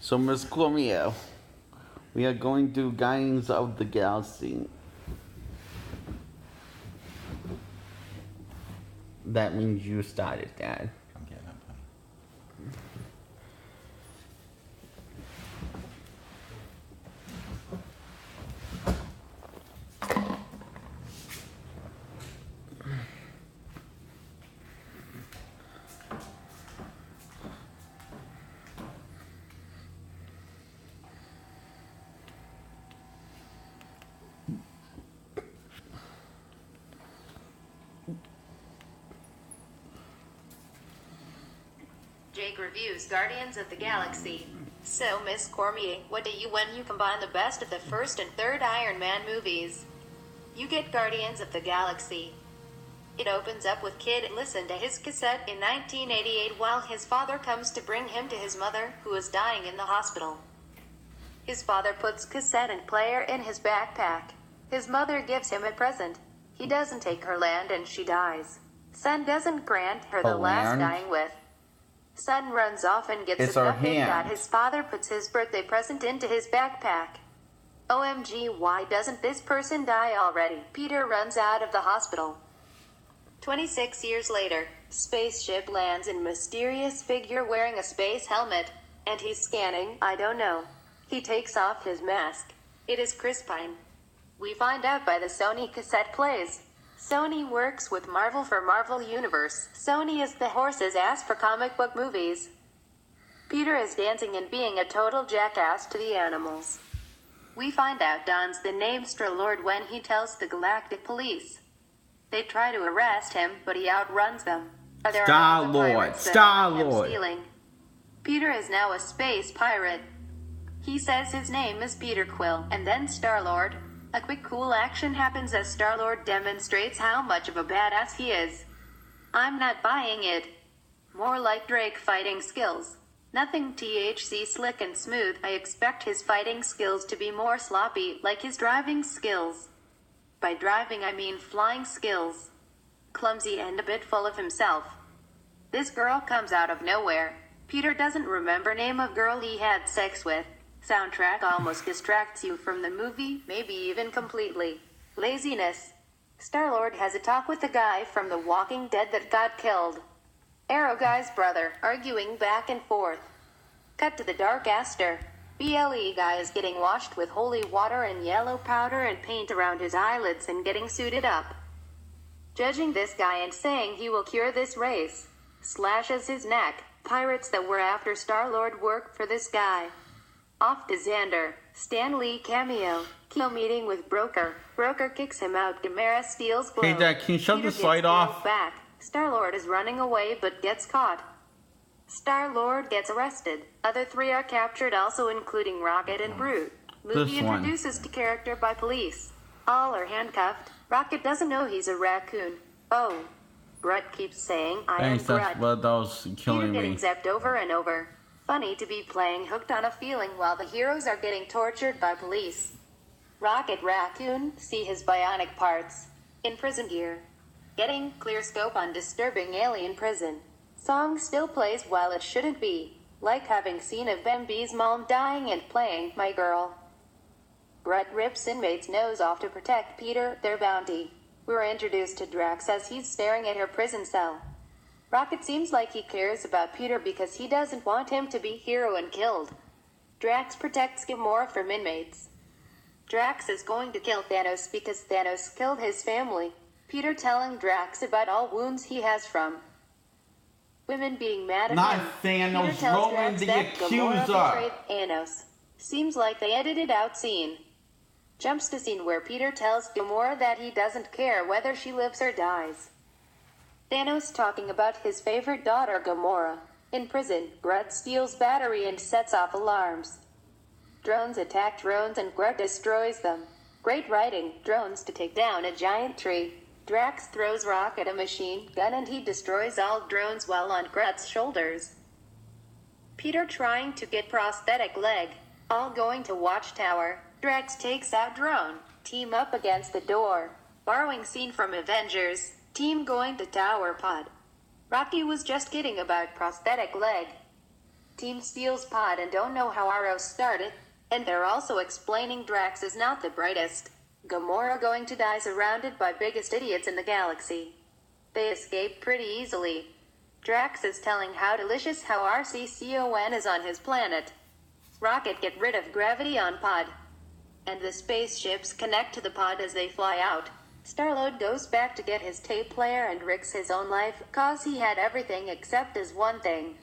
So, Miss Cormier, we are going to Guardians of the Galaxy. That means you started, Dad. I'm getting up, honey. Jake reviews Guardians of the Galaxy. So, Miss Cormier, what do you when you combine the best of the first and third Iron Man movies? You get Guardians of the Galaxy. It opens up with Kid listen to his cassette in 1988 while his father comes to bring him to his mother, who is dying in the hospital. His father puts cassette and player in his backpack. His mother gives him a present. He doesn't take her land and she dies. Son doesn't grant her the last dying with. Son runs off and gets abducted that his father puts his birthday present into his backpack. OMG, why doesn't this person die already? Peter runs out of the hospital. 26 years later, spaceship lands in mysterious figure wearing a space helmet, and he's scanning, I don't know. He takes off his mask. It is Chris Pine. We find out by the Sony cassette plays. Sony works with Marvel for Marvel Universe. Sony is the horse's ass for comic book movies. Peter is dancing and being a total jackass to the animals. We find out Don's the name Star-Lord when he tells the Galactic Police. They try to arrest him, but he outruns them. Star-Lord. Peter is now a space pirate. He says his name is Peter Quill, and then Star-Lord. A quick cool action happens as Star-Lord demonstrates how much of a badass he is. I'm not buying it. More like Drake fighting skills. Nothing THC slick and smooth. I expect his fighting skills to be more sloppy, like his driving skills. By driving I mean flying skills. Clumsy and a bit full of himself. This girl comes out of nowhere. Peter doesn't remember name of girl he had sex with. Soundtrack almost distracts you from the movie, maybe even completely. Laziness. Star-Lord has a talk with the guy from The Walking Dead that got killed. Arrow guy's brother, arguing back and forth. Cut to the Dark Aster. BLE guy is getting washed with holy water and yellow powder and paint around his eyelids and getting suited up. Judging this guy and saying he will cure this race. Slashes his neck. Pirates that were after Star-Lord work for this guy. Off to Xander. Stan Lee cameo. Kill meeting with Broker. Broker kicks him out. Gamera steals glow. Hey, Dad, can you shut this light off? Back. Star-Lord is running away but gets caught. Star-Lord gets arrested. Other three are captured, also including Rocket and Brute. Movie introduces the character by police. All are handcuffed. Rocket doesn't know he's a raccoon. Oh. Brett keeps saying, I am Brett. That was killing Peter me. getting zapped over and over. Funny to be playing hooked on a feeling while the heroes are getting tortured by police. Rocket Raccoon, see his bionic parts. In prison gear. Getting clear scope on disturbing alien prison. Song still plays while it shouldn't be. Like having seen a Bambi's mom dying and playing My Girl. Brett rips inmate's nose off to protect Peter, their bounty. We're introduced to Drax as he's staring at her prison cell. Rocket seems like he cares about Peter because he doesn't want him to be hero and killed. Drax protects Gamora from inmates. Drax is going to kill Thanos because Thanos killed his family. Peter telling Drax about all wounds he has from women being mad at him. Thanos, Peter tells Roman Drax the that Gamora betrayed accuser. Thanos. Seems like they edited out scene. Jumps to scene where Peter tells Gamora that he doesn't care whether she lives or dies. Thanos talking about his favorite daughter Gamora. In prison, Brett steals battery and sets off alarms. Drones attack drones and Brett destroys them. Great writing, drones to take down a giant tree. Drax throws Rock at a machine gun and he destroys all drones while on Brett's shoulders. Peter trying to get prosthetic leg. All going to Watchtower. Drax takes out drone. Team up against the door. Borrowing scene from Avengers. Team going to Tower Pod. Rocky was just kidding about prosthetic leg. Team steals pod and don't know how Arrow started, and they're also explaining Drax is not the brightest. Gamora going to die surrounded by biggest idiots in the galaxy. They escape pretty easily. Drax is telling how delicious how RCCON is on his planet. Rocket get rid of gravity on pod. And the spaceships connect to the pod as they fly out. Star-Lord goes back to get his tape player and risks his own life, cause he had everything except his one thing.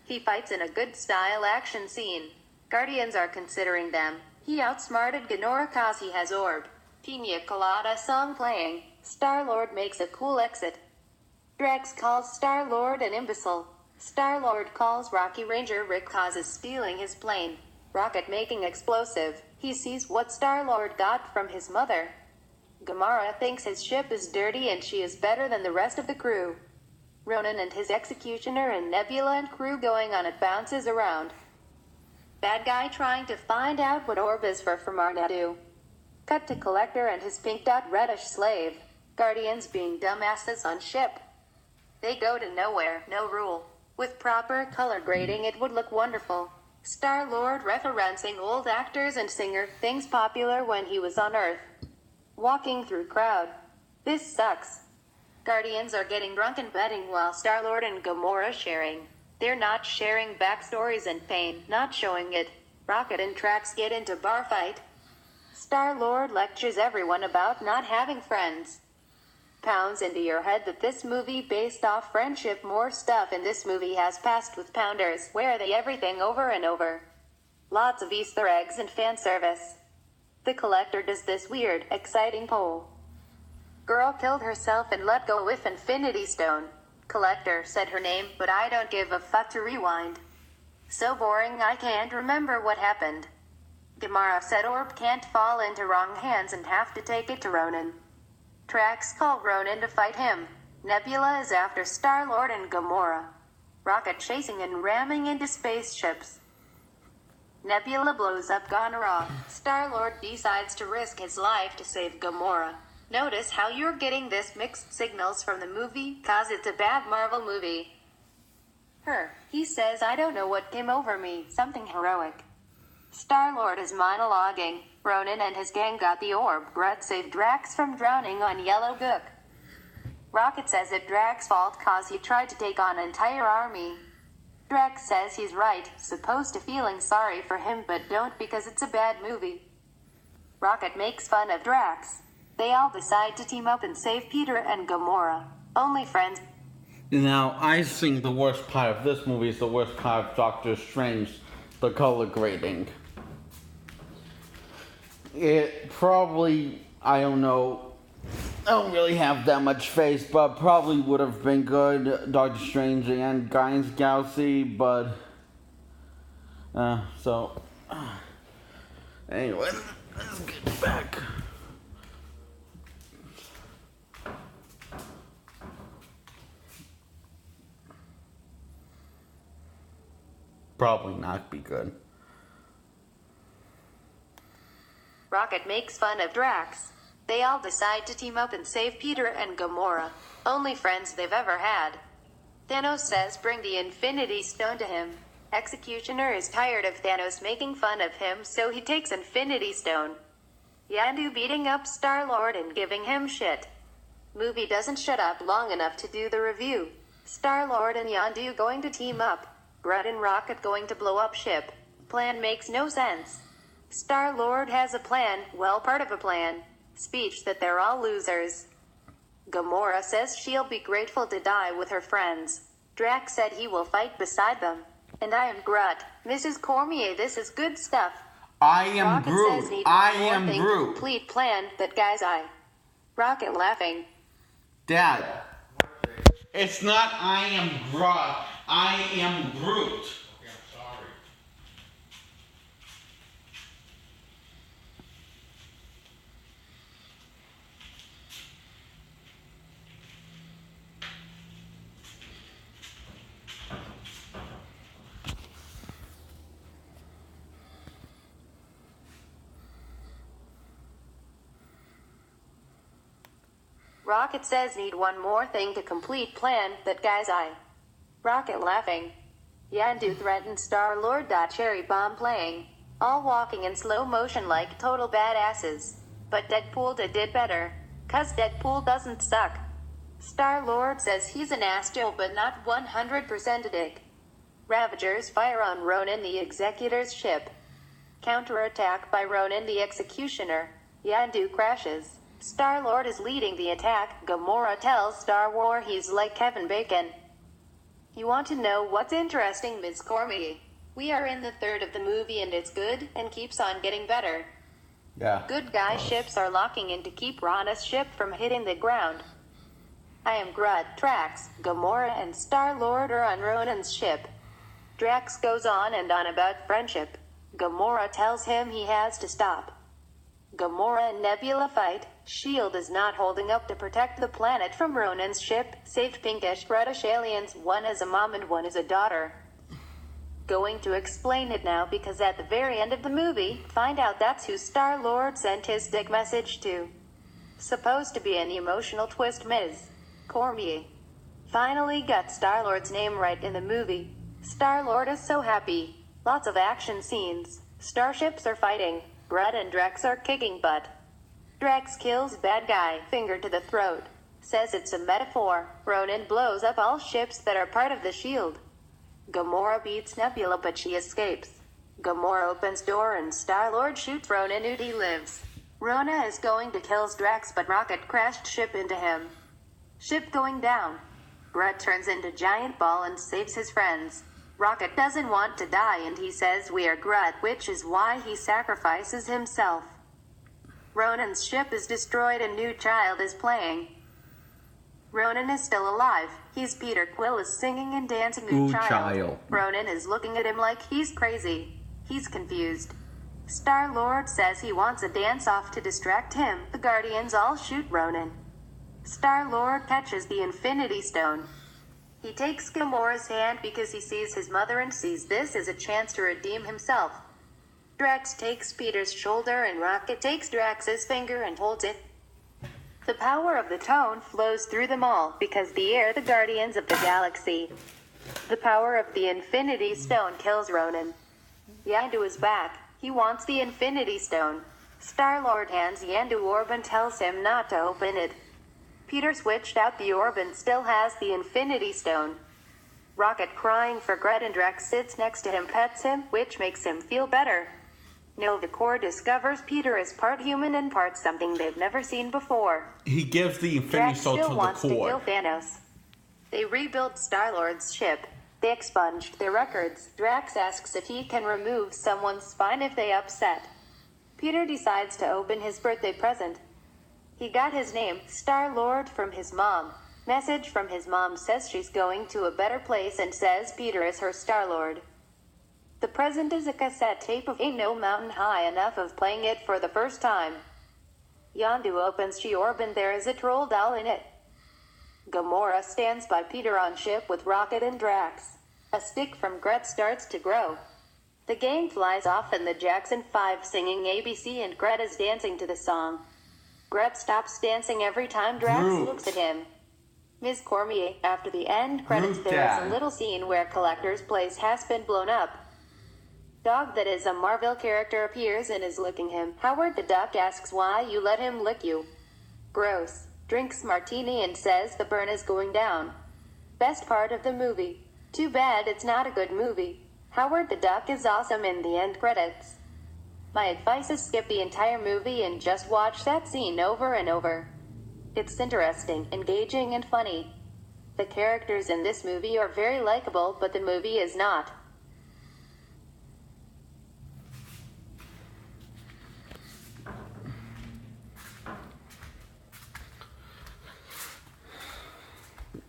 He fights in a good style action scene. Guardians are considering them. He outsmarted Gamora cause he has orb. Pina Colada song playing. Star-Lord makes a cool exit. Drax calls Star-Lord an imbecile. Star-Lord calls Rocky Ranger Rick cause is stealing his plane. Rocket making explosive. He sees what Star-Lord got from his mother. Gamora thinks his ship is dirty and she is better than the rest of the crew. Ronan and his executioner and Nebula and crew going on it bounces around. Bad guy trying to find out what orb is for Marnadu. Cut to Collector and his pink dot reddish slave. Guardians being dumbasses on ship. They go to nowhere, no rule. With proper color grading it would look wonderful. Star-Lord referencing old actors and singer things popular when he was on Earth. Walking through crowd. This sucks. Guardians are getting drunk and betting while Star-Lord and Gamora sharing. They're not sharing backstories and pain, not showing it. Rocket and Drax get into bar fight. Star-Lord lectures everyone about not having friends. Pounds into your head that this movie based off friendship. More stuff in this movie has passed with Pounders, where they everything over and over. Lots of Easter eggs and fan service. The Collector does this weird, exciting poll. Girl killed herself and let go with Infinity Stone. Collector said her name, but I don't give a fuck to rewind. So boring I can't remember what happened. Gamora said orb can't fall into wrong hands and have to take it to Ronan. Drax called Ronan to fight him. Nebula is after Star-Lord and Gamora. Rocket chasing and ramming into spaceships. Nebula blows up Gamora. Star-Lord decides to risk his life to save Gamora. Notice how you're getting this mixed signals from the movie, cause it's a bad Marvel movie. He says I don't know what came over me, something heroic. Star-Lord is monologuing. Ronan and his gang got the orb. Groot saved Drax from drowning on Yellow Book. Rocket says it's Drax's fault cause he tried to take on an entire army. Drax says he's right, supposed to feeling sorry for him but don't because it's a bad movie. Rocket makes fun of Drax. They all decide to team up and save Peter and Gamora. Only friends. Now, I think the worst part of this movie is the worst part of Doctor Strange, the color grading. It probably, I don't know, I don't really have that much faith, but probably would have been good, Doctor Strange and Guardians of the Galaxy, but, anyway, let's get back. Probably not be good. Rocket makes fun of Drax. They all decide to team up and save Peter and Gamora. Only friends they've ever had. Thanos says bring the Infinity Stone to him. Executioner is tired of Thanos making fun of him, so he takes Infinity Stone. Yondu beating up Star-Lord and giving him shit. Movie doesn't shut up long enough to do the review. Star-Lord and Yondu going to team up. Groot and Rocket going to blow up ship. Plan makes no sense. Star-Lord has a plan, well, part of a plan. Speech that they're all losers. Gamora says she'll be grateful to die with her friends. Drax said he will fight beside them. And I am Groot. Mrs. Cormier, this is good stuff. I am Rocket Groot. says need I one more am thing, Groot. Complete plan that guy's eye. Rocket laughing. Dad, it's not I am Groot. I am Groot. Rocket says need one more thing to complete plan that guy's eye. Rocket laughing. Yandu threatens Star-Lord. Cherry bomb playing, all walking in slow motion like total badasses. But Deadpool did better, 'cause Deadpool doesn't suck. Star-Lord says he's an asshole but not 100% a dick. Ravagers fire on Ronan the Executor's ship. Counterattack by Ronan the Executioner. Yandu crashes. Star-Lord is leading the attack. Gamora tells Star-Lord he's like Kevin Bacon. You want to know what's interesting, Ms. Cormier? We are in the third of the movie and it's good, and keeps on getting better. Yeah. Good guy ships are locking in to keep Rona's ship from hitting the ground. I am Groot. Drax, Gamora, and Star-Lord are on Ronan's ship. Drax goes on and on about friendship. Gamora tells him he has to stop. Gamora and Nebula fight. S.H.I.E.L.D. is not holding up to protect the planet from Ronan's ship. Saved pinkish reddish aliens, one as a mom and one as a daughter. Going to explain it now because at the very end of the movie, find out that's who Star-Lord sent his dick message to. Supposed to be an emotional twist. Ms. Cormier finally got Star-Lord's name right in the movie. Star-Lord is so happy. Lots of action scenes. Starships are fighting. Groot and Drax are kicking butt. Drax kills bad guy, finger to the throat. Says it's a metaphor. Ronan blows up all ships that are part of the S.H.I.E.L.D. Gamora beats Nebula but she escapes. Gamora opens door and Star-Lord shoots Ronan. He lives. Rona is going to kill Drax but Rocket crashed ship into him. Ship going down. Groot turns into giant ball and saves his friends. Rocket doesn't want to die and he says we are Groot, which is why he sacrifices himself. Ronan's ship is destroyed and new child is playing. Ronan is still alive. He's Peter Quill is singing and dancing. New child. Ronan is looking at him like he's crazy. He's confused. Star-Lord says he wants a dance-off to distract him. The Guardians all shoot Ronan. Star-Lord catches the Infinity Stone. He takes Gamora's hand because he sees his mother and sees this as a chance to redeem himself. Drax takes Peter's shoulder and Rocket takes Drax's finger and holds it. The power of the tone flows through them all because they are the Guardians of the Galaxy. The power of the Infinity Stone kills Ronan. Yandu is back. He wants the Infinity Stone. Star-Lord hands Yandu orb and tells him not to open it. Peter switched out the orb and still has the Infinity Stone. Rocket crying for Groot and Drax sits next to him, pets him, which makes him feel better. Nova Corps discovers Peter is part human and part something they've never seen before. He gives the Infinity Stone to the Drax still Corps. wants to kill Thanos. They rebuilt Star-Lord's ship. They expunged their records. Drax asks if he can remove someone's spine if they upset. Peter decides to open his birthday present. He got his name, Star-Lord, from his mom. Message from his mom says she's going to a better place and says Peter is her Star-Lord. The present is a cassette tape of Ain't No Mountain High Enough of playing it for the first time. Yondu opens the orb and there is a troll doll in it. Gamora stands by Peter on ship with Rocket and Drax. A stick from Groot starts to grow. The gang flies off and the Jackson 5 singing ABC and Groot is dancing to the song. Groot stops dancing every time Drax looks at him. Ms. Cormier, after the end credits there is a little scene where Collector's place has been blown up. Dog that is a Marvel character appears and is licking him. Howard the Duck asks why you let him lick you. Gross. Drinks martini and says the burn is going down. Best part of the movie. Too bad it's not a good movie. Howard the Duck is awesome in the end credits. My advice is skip the entire movie and just watch that scene over and over. It's interesting, engaging, and funny. The characters in this movie are very likable, but the movie is not.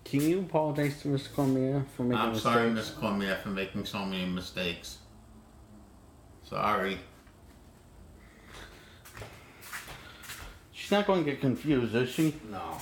Can you apologize to Miss Cormier for making I'm mistakes? sorry, Miss Cormier, for making so many mistakes. Sorry. She's not going to get confused, is she? No.